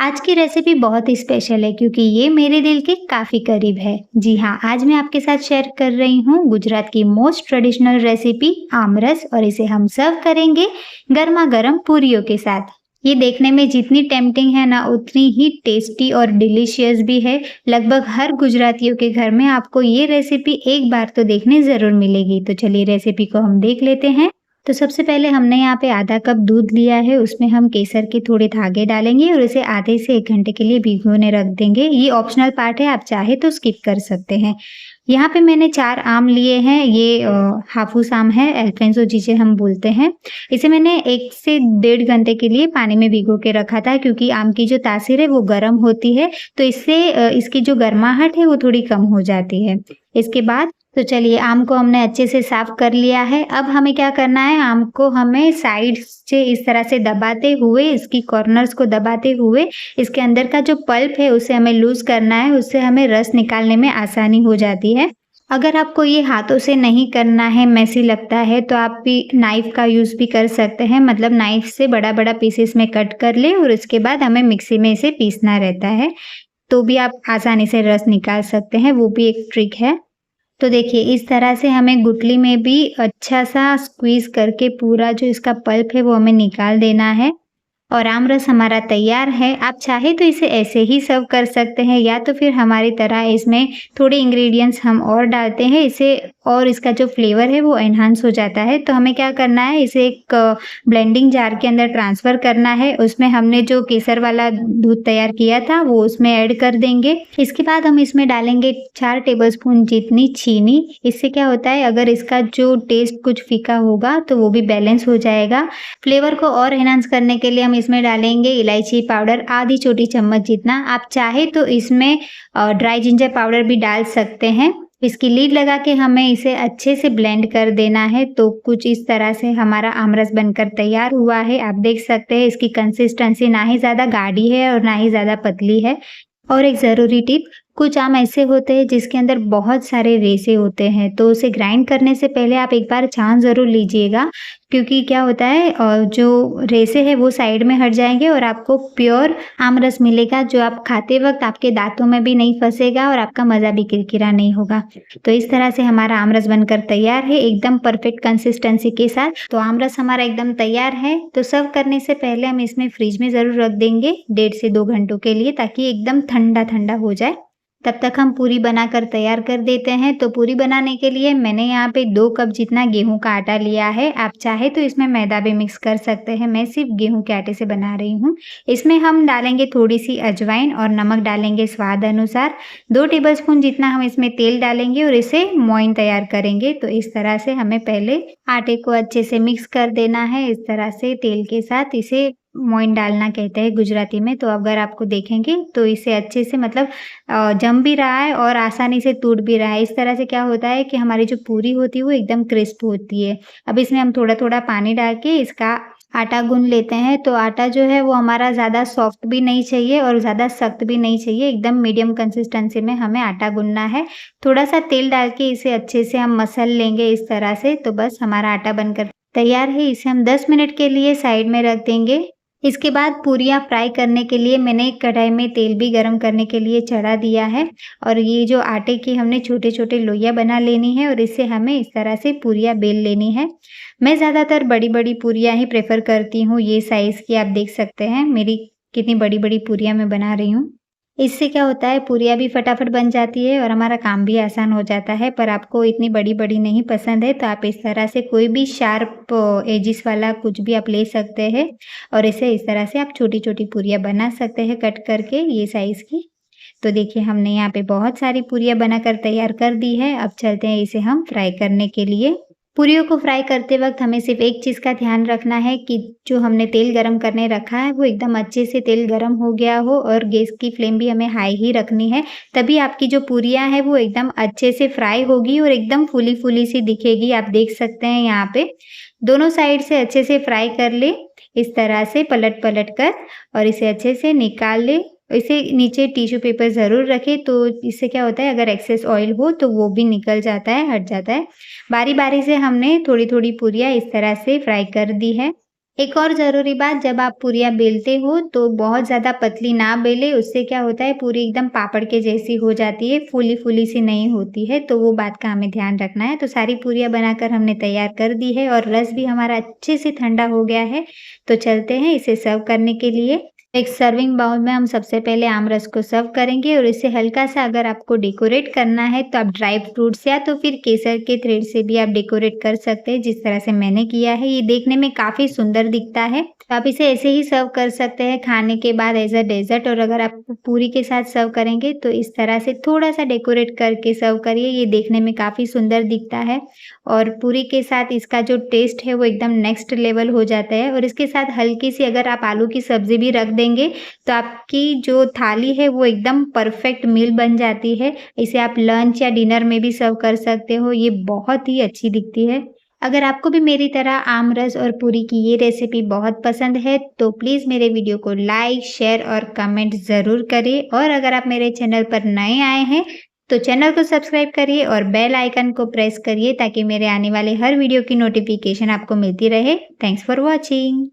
आज की रेसिपी बहुत ही स्पेशल है क्योंकि ये मेरे दिल के काफ़ी करीब है। जी हाँ, आज मैं आपके साथ शेयर कर रही हूँ गुजरात की मोस्ट ट्रेडिशनल रेसिपी आमरस और इसे हम सर्व करेंगे गरमा-गरम पूरियों के साथ। ये देखने में जितनी टेम्प्टिंग है ना उतनी ही टेस्टी और डिलीशियस भी है। लगभग हर गुजरातियों के घर में आपको ये रेसिपी एक बार तो देखने ज़रूर मिलेगी। तो चलिए रेसिपी को हम देख लेते हैं। तो सबसे पहले हमने यहाँ पे आधा कप दूध लिया है, उसमें हम केसर के थोड़े धागे डालेंगे और इसे आधे से 1 घंटे के लिए भिगोने रख देंगे। ये ऑप्शनल पार्ट है, आप चाहे तो स्किप कर सकते हैं। यहाँ पे मैंने 4 आम लिए हैं, ये हाफूस आम है, अल्फांसो जिसे हम बोलते हैं। इसे मैंने 1 से डेढ़ घंटे के लिए पानी में भिगो के रखा था क्योंकि आम की जो तासीर है वो गर्म होती है, तो इससे इसकी जो गर्माहट है वो थोड़ी कम हो जाती है। इसके बाद तो चलिए आम को हमने अच्छे से साफ कर लिया है। अब हमें क्या करना है, आम को हमें साइड से इस तरह से दबाते हुए, इसकी कॉर्नर्स को दबाते हुए इसके अंदर का जो पल्प है उसे हमें लूज़ करना है, उससे हमें रस निकालने में आसानी हो जाती है। अगर आपको ये हाथों से नहीं करना है, मेसी लगता है, तो आप भी नाइफ़ का यूज़ भी कर सकते हैं। मतलब नाइफ़ से बड़ा-बड़ा पीसेस में कट कर लें और उसके बाद हमें मिक्सी में इसे पीसना रहता है, तो भी आप आसानी से रस निकाल सकते हैं, वो भी एक ट्रिक है। तो देखिए इस तरह से हमें गुठली में भी अच्छा-सा स्क्वीज़ करके पूरा जो इसका पल्प है वो हमें निकाल देना है और आम रस हमारा तैयार है। आप चाहे तो इसे ऐसे ही सर्व कर सकते हैं या तो फिर हमारी तरह इसमें थोड़े इंग्रेडिएंट्स हम और डालते हैं, इसे और इसका जो फ्लेवर है वो एनहांस हो जाता है। तो हमें क्या करना है, इसे एक ब्लेंडिंग जार के अंदर ट्रांसफ़र करना है। उसमें हमने जो केसर वाला दूध तैयार किया था वो उसमें ऐड कर देंगे। इसके बाद हम इसमें डालेंगे 4 टेबलस्पून जितनी चीनी। इससे क्या होता है, अगर इसका जो टेस्ट कुछ फीका होगा तो वो भी बैलेंस हो जाएगा। फ्लेवर को और एनहांस करने के लिए हम इसमें डालेंगे इलायची पाउडर आधी छोटी चम्मच जितना। आप चाहे तो इसमें ड्राई जिंजर पाउडर भी डाल सकते हैं। इसकी लीड लगा के हमें इसे अच्छे से ब्लेंड कर देना है। तो कुछ इस तरह से हमारा आमरस बनकर तैयार हुआ है। आप देख सकते हैं इसकी कंसिस्टेंसी ना ही ज़्यादा गाढ़ी है और ना ही ज़्यादा पतली है। और एक ज़रूरी टिप, कुछ आम ऐसे होते हैं जिसके अंदर बहुत सारे रेशे होते हैं, तो उसे ग्राइंड करने से पहले आप एक बार छान ज़रूर लीजिएगा क्योंकि क्या होता है जो रेशे हैं वो साइड में हट जाएँगे और आपको प्योर आम रस मिलेगा जो आप खाते वक़्त आपके दाँतों में भी नहीं फँसेगा और आपका मज़ा भी किरकिरा नहीं होगा। तो इस तरह से हमारा आम रस बनकर तैयार है एकदम परफेक्ट कंसिस्टेंसी के साथ। तो आम रस हमारा एकदम तैयार है। तो सर्व करने से पहले हम इसमें फ्रिज में ज़रूर रख देंगे 1.5 से 2 घंटों के लिए ताकि एकदम ठंडा-ठंडा हो जाए। तब तक हम पूरी बनाकर तैयार कर देते हैं। तो पूरी बनाने के लिए मैंने यहाँ पे 2 कप जितना गेहूँ का आटा लिया है। आप चाहे तो इसमें मैदा भी मिक्स कर सकते हैं। मैं सिर्फ गेहूँ के आटे से बना रही हूँ। इसमें हम डालेंगे थोड़ी-सी अजवाइन और नमक डालेंगे स्वाद अनुसार। 2 टेबलस्पून जितना हम इसमें तेल डालेंगे और इसे मोइन तैयार करेंगे। तो इस तरह से हमें पहले आटे को अच्छे से मिक्स कर देना है। इस तरह से तेल के साथ इसे मोइन डालना कहते हैं गुजराती में। तो अगर आपको देखेंगे तो इसे अच्छे से मतलब जम भी रहा है और आसानी से टूट भी रहा है। इस तरह से क्या होता है कि हमारी जो पूरी होती है वो एकदम क्रिस्प होती है। अब इसमें हम थोड़ा-थोड़ा पानी डाल के इसका आटा गूँध लेते हैं। तो आटा जो है वो हमारा ज़्यादा सॉफ्ट भी नहीं चाहिए और ज़्यादा सख्त भी नहीं चाहिए, एकदम मीडियम कंसिस्टेंसी में हमें आटा गूँधना है। थोड़ा-सा तेल डाल के इसे अच्छे से हम मसल लेंगे इस तरह से। तो बस हमारा आटा बनकर तैयार है। इसे हम 10 मिनट के लिए साइड में रख देंगे। इसके बाद पूरियाँ फ्राई करने के लिए मैंने एक कढ़ाई में तेल भी गरम करने के लिए चढ़ा दिया है और ये जो आटे की हमने छोटे-छोटे लोइयाँ बना लेनी है और इससे हमें इस तरह से पूरियाँ बेल लेनी है। मैं ज़्यादातर बड़ी-बड़ी पूरियाँ ही प्रेफ़र करती हूँ, ये साइज़ की आप देख सकते हैं मेरी कितनी बड़ी-बड़ी पूरियाँ मैं बना रही हूँ। इससे क्या होता है, पूरियाँ भी फटाफट बन जाती है और हमारा काम भी आसान हो जाता है। पर आपको इतनी बड़ी-बड़ी नहीं पसंद है तो आप इस तरह से कोई भी शार्प एजिस वाला कुछ भी आप ले सकते हैं और इसे इस तरह से आप छोटी-छोटी पूरियाँ बना सकते हैं कट करके ये साइज़ की। तो देखिए हमने यहाँ पे बहुत सारी पूरियाँ बनाकर तैयार कर दी है। अब चलते हैं इसे हम फ्राई करने के लिए। पूरियों को फ्राई करते वक़्त हमें सिर्फ़ एक चीज़ का ध्यान रखना है कि जो हमने तेल गरम करने रखा है वो एकदम अच्छे से तेल गरम हो गया हो और गैस की फ्लेम भी हमें हाई ही रखनी है। तभी आपकी जो पूरियाँ हैं वो एकदम अच्छे से फ्राई होगी और एकदम फूली-फूली सी दिखेगी। आप देख सकते हैं यहाँ पे। दोनों साइड से अच्छे से फ्राई कर लें, इस तरह से पलट-पलट कर और इसे अच्छे से निकाल लें। इसे नीचे टिश्यू पेपर ज़रूर रखें, तो इससे क्या होता है अगर एक्सेस ऑयल हो तो वो भी निकल जाता है, हट जाता है। बारी-बारी से हमने थोड़ी-थोड़ी पूरियाँ इस तरह से फ्राई कर दी है। एक और ज़रूरी बात, जब आप पूरियाँ बेलते हो तो बहुत ज़्यादा पतली ना बेलें, उससे क्या होता है पूरी एकदम पापड़ के जैसी हो जाती है, फूली-फूली सी नहीं होती है, तो वो बात का हमें ध्यान रखना है। तो सारी पूरियाँ बनाकर हमने तैयार कर दी है और रस भी हमारा अच्छे से ठंडा हो गया है, तो चलते हैं इसे सर्व करने के लिए। एक सर्विंग बाउल में हम सबसे पहले आम रस को सर्व करेंगे और इसे हल्का-सा अगर आपको डेकोरेट करना है तो आप ड्राई फ्रूट्स या तो फिर केसर के थ्रेड से भी आप डेकोरेट कर सकते हैं, जिस तरह से मैंने किया है। ये देखने में काफ़ी सुंदर दिखता है। तो आप इसे ऐसे ही सर्व कर सकते हैं खाने के बाद एज़ अ डेज़र्ट, और अगर आप पूरी के साथ सर्व करेंगे तो इस तरह से थोड़ा-सा डेकोरेट करके सर्व करिए, ये देखने में काफ़ी सुंदर दिखता है। और पूरी के साथ इसका जो टेस्ट है वो एकदम नेक्स्ट लेवल हो जाता है, और इसके साथ हल्की-सी अगर आप आलू की सब्ज़ी भी रख देंगे, तो आपकी जो थाली है वो एकदम परफेक्ट मील बन जाती है। इसे आप लंच या डिनर में भी सर्व कर सकते हो, ये बहुत ही अच्छी दिखती है। अगर आपको भी मेरी तरह आम रस और पूरी की ये रेसिपी बहुत पसंद है, तो प्लीज़ मेरे वीडियो को लाइक, शेयर और कमेंट ज़रूर करें, और अगर आप मेरे चैनल पर नए आए हैं, तो चैनल को सब्सक्राइब करिए और बेल आइकन को प्रेस करिए ताकि मेरे आने वाले हर वीडियो की नोटिफिकेशन आपको मिलती रहे। Thanks for watching.